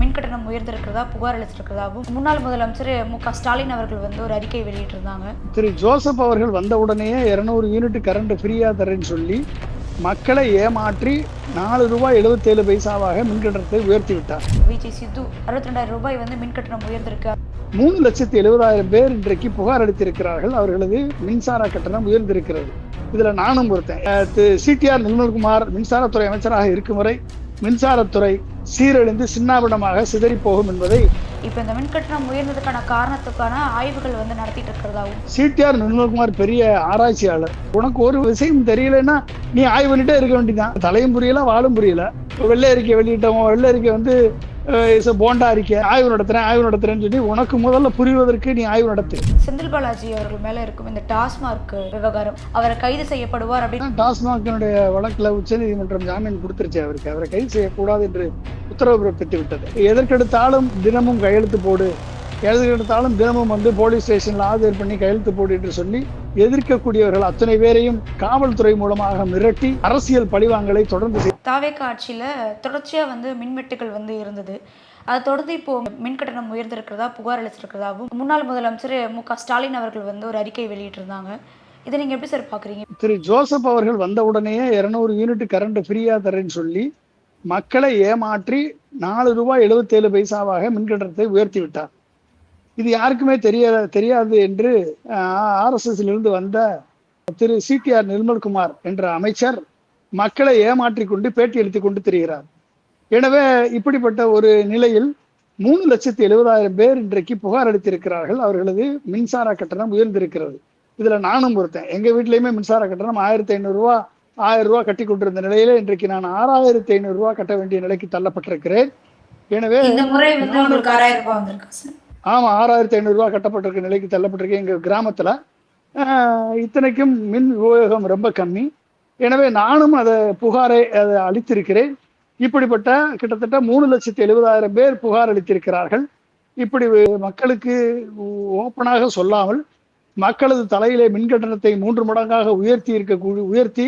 மின் கட்டணம் உயர்ந்திருக்கிறதா புகார் அளித்திருக்கிறதாவும் முன்னாள் முதலமைச்சர் மு.க.ஸ்டாலின் அவர்கள் வந்து ஒரு அறிக்கை வெளியிட்டிருந்தாங்க. திரு ஜோசப் அவர்கள் வந்த உடனேயே 200 யூனிட் கரண்ட் ஃப்ரீயா தரேன்னு சொல்லி மக்களை ஏமாற்றி ₹4.77 மின்கட்டணத்தை உயர்த்தி விட்டார். விஜய் சித்து 62,000 ரூபாய் வந்து மின் கட்டணம் உயர்ந்திருக்கு. 3,70,000 பேர் இன்றைக்கு புகார் அளித்திருக்கிறார்கள். அவர்களது மின்சார கட்டணம் உயர்ந்திருக்கிறது. இதுல நானும் பொறுத்தேன். சிடிஆர் நிர்மல்குமார் மின்சாரத்துறை அமைச்சராக இருக்கும் வரை மின்சாரத்துறை சீரழிந்து சின்னாபின்னமாக சிதறி போகும் என்பதை இப்ப இந்த மின் கட்டணம் உயர்ந்ததுக்கான காரணத்துக்கான ஆய்வுகள் வந்து நடத்திட்டு இருக்கிறதாவும். சிடிஆர் நிர்மல்குமார் பெரிய ஆராய்ச்சியாளர். உனக்கு ஒரு விஷயம் தெரியலன்னா நீ ஆய்வு பண்ணிட்டே இருக்க வேண்டியதான். தலையும் புரியல வாழும் புரியல. வெள்ளை அறிக்கை வெளியிட்டவங்க வெள்ளை அறிக்கை வந்து போண்டா அறிக்கை ஆய்வு நடத்துறேன்னு சொல்லி உனக்கு முதல்ல புரிவதற்கு நீ ஆய்வு நடத்து. செந்தில் பாலாஜி அவர்கள் மேல இருக்கும் இந்த டாஸ்மாக் விவகாரம், அவரை கைது செய்யப்படுவார் அப்படின்னு டாஸ்மாகினுடைய வழக்குல உச்சநீதிமன்றம் ஜாமீன் கொடுத்துருச்சு. அவரை கைது செய்யக்கூடாது என்று உத்தரவு பிறப்பித்து விட்டது. எதற்கெடுத்தாலும் தினமும் கையெழுத்து போடு, எதற்கெடுத்தாலும் தினமும் வந்து போலீஸ் ஸ்டேஷன்ல ஆஜர் பண்ணி கையெழுத்து போடு என்று சொல்லி எதிர்க்கக்கூடியவர்கள் அத்தனை பேரையும் காவல்துறை மூலமாக மிரட்டி அரசியல் பழிவாங்கலை தொடர்ந்து தாவேக ஆட்சியில தொடர்ச்சியா வந்து மின்வெட்டுகள் வந்து இருந்தது. அதை தொடர்ந்து இப்போ மின் கட்டணம் உயர்ந்திருக்கிறதா புகார் அளிச்சிருக்கிறதாவும் முன்னாள் முதலமைச்சர் மு.க.ஸ்டாலின் அவர்கள் வந்து ஒரு அறிக்கை வெளியிட்டிருந்தாங்க. இதை நீங்க எப்படி சார் பாக்குறீங்க? திரு ஜோசப் அவர்கள் வந்த உடனேயே 200 யூனிட் கரண்ட் ஃப்ரீயா தரேன்னு சொல்லி மக்களை ஏமாற்றி ₹4.77 மின்கட்டணத்தை உயர்த்தி விட்டார். இது யாருக்குமே தெரியாது என்று RSSலிருந்து வந்த திரு சிடிஆர் நிர்மல்குமார் என்ற அமைச்சர் மக்களை ஏமாற்றி கொண்டு பேட்டி அளித்துக் கொண்டு திரிகிறார். எனவே இப்படிப்பட்ட ஒரு நிலையில் 3,70,000 பேர் இன்றைக்கு புகார் அளித்திருக்கிறார்கள். அவர்களது மின்சார கட்டணம் உயர்ந்திருக்கிறது. இதுல நானும் பொறுத்தேன். எங்க வீட்லயுமே மின்சார கட்டணம் ₹1,500 ₹1,000 கட்டி கொண்டிருந்த நிலையில இன்றைக்கு நான் ₹6,500 கட்ட வேண்டிய நிலைக்கு தள்ளப்பட்டிருக்கிறேன். எனவே ஆமா, ₹6,500 கட்டப்பட்டிருக்க நிலைக்கு தள்ளப்பட்டிருக்கேன் எங்க கிராமத்துல. இத்தனைக்கும் மின் உபயோகம் ரொம்ப கம்மி. எனவே நானும் புகாரை அளித்திருக்கிறேன். இப்படிப்பட்ட கிட்டத்தட்ட 3,70,000 பேர் புகார் அளித்திருக்கிறார்கள். இப்படி மக்களுக்கு ஓப்பனாக சொல்லாமல் மக்களது தலையிலே மின் கட்டணத்தை 3 மடங்காக உயர்த்தி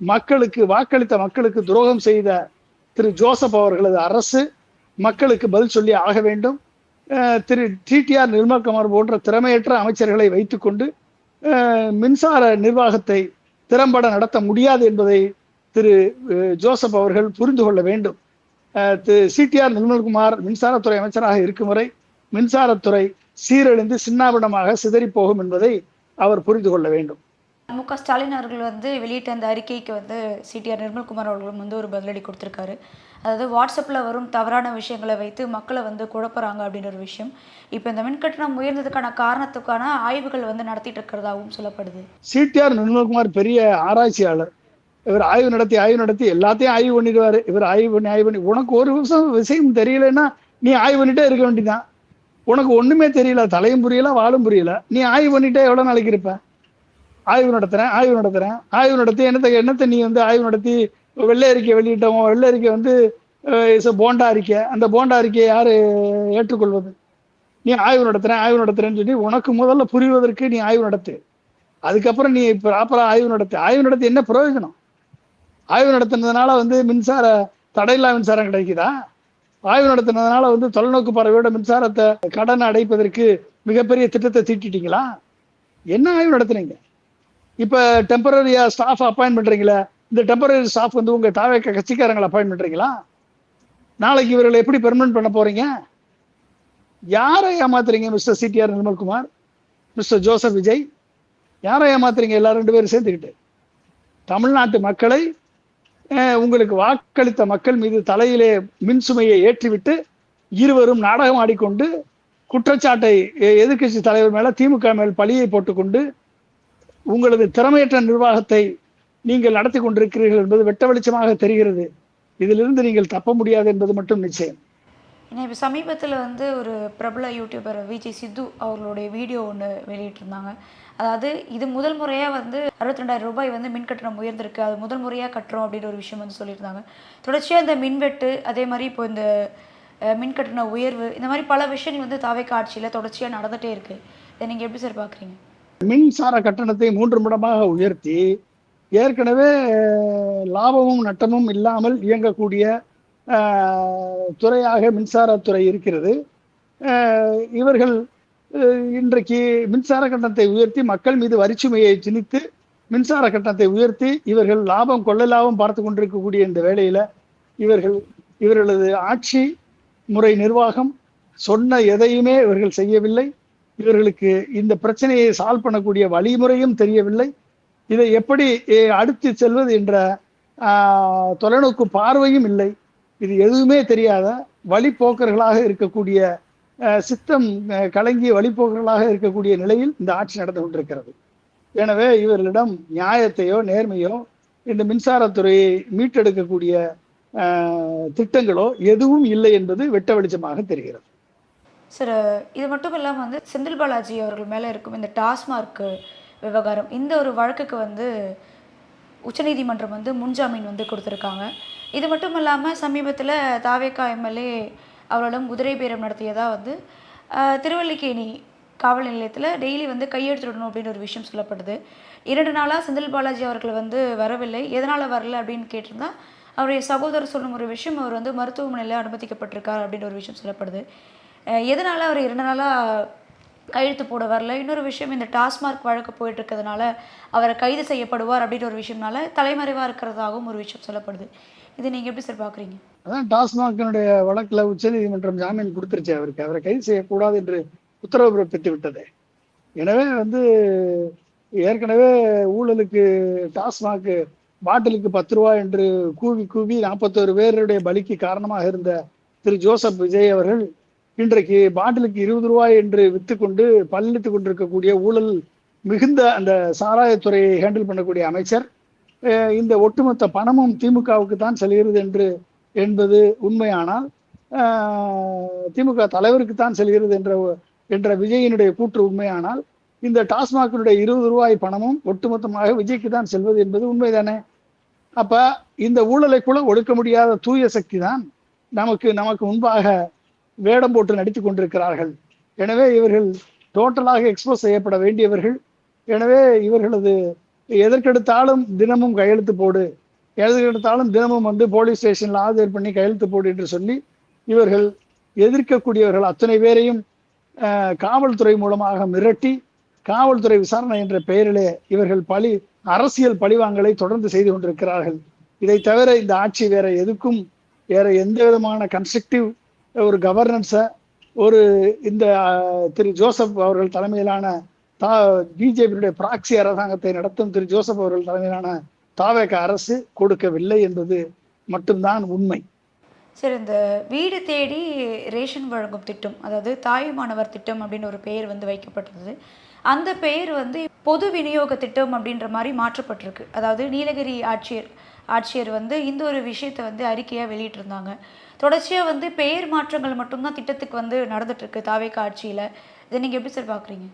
மக்களுக்கு வாக்களித்த மக்களுக்கு துரோகம் செய்த திரு ஜோசப் அவர்களது அரசு மக்களுக்கு பதில் சொல்லி ஆக வேண்டும். திரு டிடிஆர் நிர்மல்குமார் போன்ற திறமையற்ற அமைச்சர்களை வைத்துக்கொண்டு மின்சார நிர்வாகத்தை திறம்பட நடத்த முடியாது என்பதை திரு ஜோசப் அவர்கள் புரிந்து கொள்ள வேண்டும். சிடிஆர் நிர்மல்குமார் மின்சாரத்துறை அமைச்சராக இருக்கும் வரை மின்சாரத்துறை சீரழிந்து சின்னாபின்னமாக சிதறி போகும் என்பதை அவர் புரிந்து கொள்ள வேண்டும். மு.க.ஸ்டாலின் அவர்கள் வந்து வெளியிட்ட அந்த அறிக்கைக்கு வந்து சிடிஆர் நிர்மல்குமார் அவர்களும் வந்து ஒரு பதிலடி கொடுத்திருக்காரு. அதாவது வாட்ஸ்அப்பில் வரும் தவறான விஷயங்களை வைத்து மக்களை வந்து குழப்பறாங்க அப்படின்ற ஒரு விஷயம். இப்போ இந்த மின் கட்டணம் உயர்ந்ததுக்கான காரணத்துக்கான ஆய்வுகள் வந்து நடத்திட்டு இருக்கிறதாகவும் சொல்லப்படுது. சிடிஆர் நிர்மல்குமார் பெரிய ஆராய்ச்சியாளர். இவர் ஆய்வு நடத்தி எல்லாத்தையும் ஆய்வு பண்ணிடுவாரு. இவர் ஆய்வு பண்ணி உனக்கு ஒரு விஷயம் தெரியலன்னா நீ ஆய்வு பண்ணிட்டே இருக்க வேண்டியதான். உனக்கு ஒண்ணுமே தெரியல, தலையும் புரியல வாழும் புரியல, நீ ஆய்வு பண்ணிட்டே எவ்வளவு நாளைக்கு இருப்ப? ஆய்வு நடத்தி என்னத்தை நீ வந்து ஆய்வு நடத்தி வெள்ளை அறிக்கை வெளியிட்டவங்க வெள்ளை அறிக்கை வந்து போண்டா அறிக்கை, அந்த போண்டா அறிக்கையை யாரு ஏற்றுக்கொள்வது? நீ ஆய்வு நடத்துறேன்னு சொல்லி உனக்கு முதல்ல புரிவதற்கு நீ ஆய்வு நடத்து. அதுக்கப்புறம் நீ ப்ராப்பரா ஆய்வு நடத்தி என்ன பிரயோஜனம்? ஆய்வு நடத்தினதுனால வந்து தடையில்லா மின்சாரம் கிடைக்குதா? ஆய்வு நடத்தினதுனால வந்து தொலைநோக்கு பார்வையோட மின்சாரத்தை கடனை அடைப்பதற்கு மிகப்பெரிய திட்டத்தை தீட்டிட்டீங்களா? என்ன ஆய்வு நடத்துறீங்க? இப்ப டெம்பரரியா ஸ்டாஃப் அப்பாயின்ட் பண்றீங்களா? இந்த டெம்பரரி ஸ்டாஃப் வந்து உங்க தாவேக கட்சிக்காரங்களை அப்பாயின்ட் பண்றீங்களா? நாளைக்கு இவர்களை எப்படி பெர்மனன்ட் பண்ண போறீங்க? யாரை ஏமாத்துறீங்க mister CDR Nirmalkumar, mister Joseph Vijay? யாரை ஏமாத்துறீங்க? எல்லாரும் 2 பேரும் சேர்ந்துக்கிட்டு தமிழ்நாட்டு மக்களை, உங்களுக்கு வாக்களித்த மக்கள் மீது தலையிலே மின்சுமையை ஏற்றிவிட்டு இருவரும் நாடகம் ஆடிக்கொண்டு குற்றச்சாட்டை எதிர்கட்சி தலைவர் மேல திமுக மேல் பழியை போட்டுக்கொண்டு உங்களது திறமையற்ற நிர்வாகத்தை நீங்கள் நடத்தி கொண்டிருக்கிறீர்கள் என்பது வெட்ட வெளிச்சமாக தெரிகிறது. இதிலிருந்து நீங்கள் தப்ப முடியாது என்பது மட்டும் நிச்சயம். இப்போ சமீபத்தில் வந்து ஒரு பிரபல யூடியூபர் விஜய் சித்து அவர்களுடைய வீடியோ ஒன்று வெளியிட்டிருந்தாங்க. அதாவது இது முதல் முறையாக வந்து 62,000 ரூபாய் வந்து மின் கட்டணம் உயர்ந்திருக்கு, அது முதல் முறையாக கட்டுறோம் அப்படின்ற ஒரு விஷயம் வந்து சொல்லியிருந்தாங்க. தொடர்ச்சியாக இந்த மின்வெட்டு, அதே மாதிரி இப்போ இந்த மின் கட்டண உயர்வு, இந்த மாதிரி பல விஷயங்கள் வந்து தாவேக ஆட்சியில் தொடர்ச்சியாக நடந்துகிட்டே இருக்குது. இதை நீங்கள் எப்படி சார் பார்க்குறீங்க? மின்சார கட்டணத்தை 3 மடங்காக உயர்த்தி ஏற்கனவே லாபமும் நட்டமும் இல்லாமல் இயங்கக்கூடிய துறையாக மின்சாரத்துறை இருக்கிறது. இவர்கள் இன்றைக்கு மின்சார கட்டணத்தை உயர்த்தி மக்கள் மீது வரிச்சுமையை திணித்து மின்சார கட்டணத்தை உயர்த்தி இவர்கள் கொள்ள லாபம் பார்த்து கொண்டிருக்கக்கூடிய இந்த வேளையில இவர்களது ஆட்சி முறை நிர்வாகம் சொன்ன எதையுமே இவர்கள் செய்யவில்லை. இவர்களுக்கு இந்த பிரச்சனையை சால்வ் பண்ணக்கூடிய வழிமுறையும் தெரியவில்லை. இதை எப்படி அடுத்து செல்வது என்ற தொலைநோக்கு பார்வையும் இல்லை. இது எதுவுமே தெரியாத வழிப்போக்கர்களாக இருக்கக்கூடிய சித்தம் கலங்கிய வழிப்போக்கர்களாக இருக்கக்கூடிய நிலையில் இந்த ஆட்சி நடந்து கொண்டிருக்கிறது. எனவே இவர்களிடம் நியாயத்தையோ நேர்மையோ இந்த மின்சாரத்துறையை மீட்டெடுக்கக்கூடிய திட்டங்களோ எதுவும் இல்லை என்பது வெட்ட வெளிச்சமாக தெரிகிறது. சார், இது மட்டும் இல்லாமல் வந்து செந்தில் பாலாஜி அவர்கள் மேலே இருக்கும் இந்த டாஸ்மார்க் விவகாரம், இந்த ஒரு வழக்குக்கு வந்து உச்சநீதிமன்றம் வந்து முன்ஜாமீன் வந்து கொடுத்துருக்காங்க. இது மட்டும் இல்லாமல் சமீபத்தில் தாவேகா எம்எல்ஏ அவர்களிடம் குதிரை பேரம் நடத்தியதாக வந்து திருவல்லிக்கேணி காவல் நிலையத்தில் டெய்லி வந்து கையெழுத்திடணும் அப்படின்னு ஒரு விஷயம் சொல்லப்படுது. 2 நாளாக செந்தில் பாலாஜி அவர்கள் வந்து வரவில்லை. எதனால் வரல அப்படின்னு கேட்டிருந்தா அவருடைய சகோதரர் சொல்லும் ஒரு விஷயம், அவர் வந்து மருத்துவமனையில் அனுமதிக்கப்பட்டிருக்கார் அப்படின்னு ஒரு விஷயம் சொல்லப்படுது. எதனால் அவர் 2 நாளாக கையெழுத்து போட வரல? இன்னொரு விஷயம், இந்த டாஸ்மார்க் வழக்கு போயிட்டு இருக்கிறதுனால அவரை கைது செய்யப்படுவார் அப்படின்ற ஒரு விஷயம்னால தலைமறைவாக இருக்கிறதாகவும் ஒரு விஷயம் சொல்லப்படுது. இதை நீங்கள் எப்படி சார் பார்க்குறீங்க? அதான் டாஸ்மாகினுடைய வழக்கில் உச்சநீதிமன்றம் ஜாமீன் கொடுத்துருச்சு. அவரை கைது செய்யக்கூடாது என்று உத்தரவு பிறப்பித்து விட்டது. எனவே வந்து ஏற்கனவே ஊழலுக்கு டாஸ்மாக் பாட்டிலுக்கு 10 ரூபாய் என்று கூவி 41 பேருடைய பலிக்கு காரணமாக இருந்த திரு ஜோசப் விஜய் அவர்கள் இன்றைக்கு பாட்டிலுக்கு 20 ரூபாய் என்று வித்துக்கொண்டு பல்லித்துக் கொண்டிருக்கக்கூடிய ஊழல் மிகுந்த அந்த சாராயத்துறையை ஹேண்டில் பண்ணக்கூடிய அமைச்சர், இந்த ஒட்டுமொத்த பணமும் திமுகவுக்கு தான் செல்கிறது என்பது உண்மையானால், திமுக தலைவருக்கு தான் செல்கிறது என்ற விஜயினுடைய கூற்று உண்மையானால், இந்த டாஸ்மாகினுடைய 20 ரூபாய் பணமும் ஒட்டுமொத்தமாக விஜய்க்கு தான் செல்வது என்பது உண்மைதானே? அப்ப இந்த ஊழலை கூட ஒடுக்க முடியாத தூய சக்தி தான் நமக்கு முன்பாக வேடம் போட்டு நடித்துக் கொண்டிருக்கிறார்கள். எனவே இவர்கள் டோட்டலாக எக்ஸ்போஸ் செய்யப்பட வேண்டியவர்கள். எனவே இவர்களது எதற்கெடுத்தாலும் தினமும் கையெழுத்து போடு, எதற்கெடுத்தாலும் தினமும் வந்து போலீஸ் ஸ்டேஷன்ல ஆஜர் பண்ணி கையெழுத்து போடு என்று சொல்லி இவர்கள் எதிர்க்கக்கூடியவர்கள் அத்தனை பேரையும் காவல்துறை மூலமாக மிரட்டி காவல்துறை விசாரணை என்ற பெயரிலே இவர்கள் அரசியல் பழிவாங்கலை தொடர்ந்து செய்து கொண்டிருக்கிறார்கள். இதை தவிர இந்த ஆட்சி வேற எந்த விதமான கன்ஸ்ட்ரக்டிவ் ஒரு கவர்னன்ஸை இந்த திரு ஜோசப் அவர்கள் தலைமையிலான பிஜேபியுடைய பிராக்சி அரசாங்கத்தை நடத்தும் திரு ஜோசப் அவர்கள் தலைமையிலான தாவேக அரசு கொடுக்கவில்லை என்பது மட்டும்தான் உண்மை. சரி, இந்த வீடு தேடி ரேஷன் வழங்கும் திட்டம், அதாவது தாயுமானவர் திட்டம் அப்படின்னு ஒரு பெயர் வந்து வைக்கப்பட்டது. அந்த பெயர் வந்து பொது விநியோக திட்டம் அப்படின்ற மாதிரி மாற்றப்பட்டிருக்கு. அதாவது நீலகிரி ஆட்சியர் வந்து இந்த ஒரு விஷயத்தை வந்து அறிக்கையாக வெளியிட்டிருந்தாங்க. தொடர்ச்சியாக வந்து பெயர் மாற்றங்கள் மட்டும்தான் திட்டத்துக்கு வந்து நடந்துட்டுருக்கு தாவேகா ஆட்சியில். இதை நீங்கள் எப்படி சார் பார்க்குறீங்க?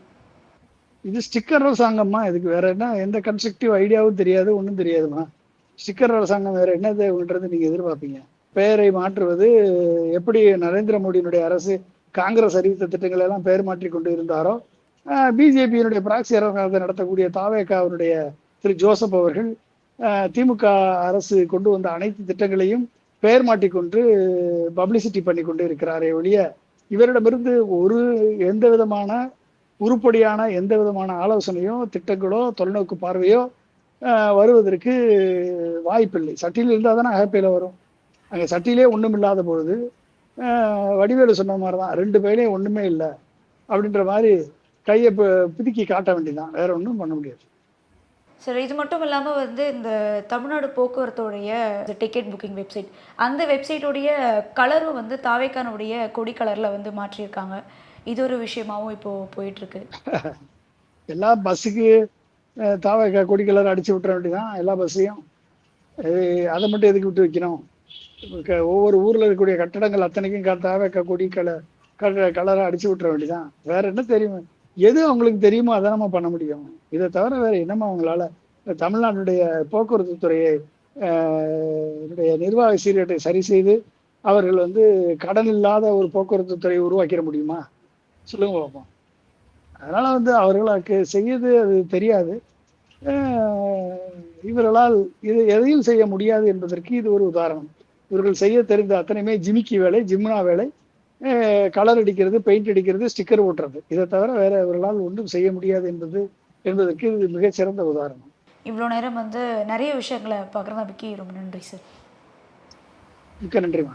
இது ஸ்டிக்கர் அரசாங்கம்மா. இதுக்கு வேற என்ன, எந்த கன்ஸ்ட்ரக்டிவ் ஐடியாவும் தெரியாது, ஒன்றும் தெரியாதுமா. ஸ்டிக்கர் அரசாங்கம் வேற என்னது நீங்க எதிர்பார்ப்பீங்க? பெயரை மாற்றுவது எப்படி நரேந்திர மோடியினுடைய அரசு காங்கிரஸ் அறிவித்த திட்டங்கள் எல்லாம் பெயர் மாற்றி கொண்டு இருந்தாரோ, பிஜேபியினுடைய பிராக்சி அரசாங்கத்தை நடத்தக்கூடிய தாவேகாவுடைய திரு ஜோசப் அவர்கள் திமுக அரசு கொண்டு வந்த அனைத்து திட்டங்களையும் பெயர் மாற்றிக்கொண்டு பப்ளிசிட்டி பண்ணி கொண்டு இருக்கிறாரே ஒழிய இவரிடமிருந்து எந்த விதமான உருப்படியான எந்த விதமான ஆலோசனையோ திட்டங்களோ தொலைநோக்கு பார்வையோ வருவதற்கு வாய்ப்பில்லை. சட்டியில் இருந்தால் தானே அகப்பையில் வரும். அங்கே சட்டியிலே ஒன்றும் இல்லாத பொழுது வடிவேலு சொன்ன மாதிரி தான், 2 பேரையும் ஒன்றுமே இல்லை அப்படின்ற மாதிரி கையை பிதுக்கி காட்ட வேண்டியதான், வேற ஒன்றும் பண்ண முடியாது. சரி, இது மட்டும் இல்லாமல் வந்து இந்த தமிழ்நாடு போக்குவரத்துடைய டிக்கெட் புக்கிங் வெப்சைட், அந்த வெப்சைட்டோடைய கலரும் வந்து தாவேக்கானுடைய கொடி கலரில் வந்து மாற்றியிருக்காங்க. இது ஒரு விஷயமாவும் இப்போ போயிட்டுருக்கு. எல்லா பஸ்ஸுக்கு தாவேக்கா கொடி கலர் அடிச்சு விட்டுற வேண்டியதான், எல்லா பஸ்ஸையும். அதை மட்டும் எதுக்கு விட்டு வைக்கணும்? ஒவ்வொரு ஊரில் இருக்கக்கூடிய கட்டடங்கள் அத்தனைக்கும் தாவேக்கா கொடி கலரை அடிச்சு விட்டுற வேண்டியதான். வேற என்ன தெரியும்? எது அவங்களுக்கு தெரியுமோ அதை நம்ம பண்ண முடியும். இதை தவிர வேற என்னமா அவங்களால தமிழ்நாட்டுடைய போக்குவரத்து துறையை நிர்வாக சீர்கேட்டை சரி செய்து அவர்கள் வந்து கடன் இல்லாத ஒரு போக்குவரத்து துறையை உருவாக்கிட முடியுமா? சொல்லுங்க பார்ப்போம். அதனால வந்து அவர்களுக்கு செய்யது அது தெரியாது. இவர்களால் இது எதையும் செய்ய முடியாது என்பதற்கு இது ஒரு உதாரணம். இவர்கள் செய்ய தெரிந்த அத்தனையுமே ஜிமிக்கி வேலை, ஜிம்னா வேலை, கலர் அடிக்கிறது, பெயிண்ட் அடிக்கிறது, ஸ்டிக்கர் ஒட்டுறது. இதை தவிர வேற இவர்களால் ஒன்றும் செய்ய முடியாது என்பதற்கு இது மிகச்சிறந்த உதாரணம். இவ்வளோ நேரம் வந்து நிறைய விஷயங்களை பகிர்ந்தமைக்கு ரொம்ப நன்றி சார். மிக்க நன்றிமா.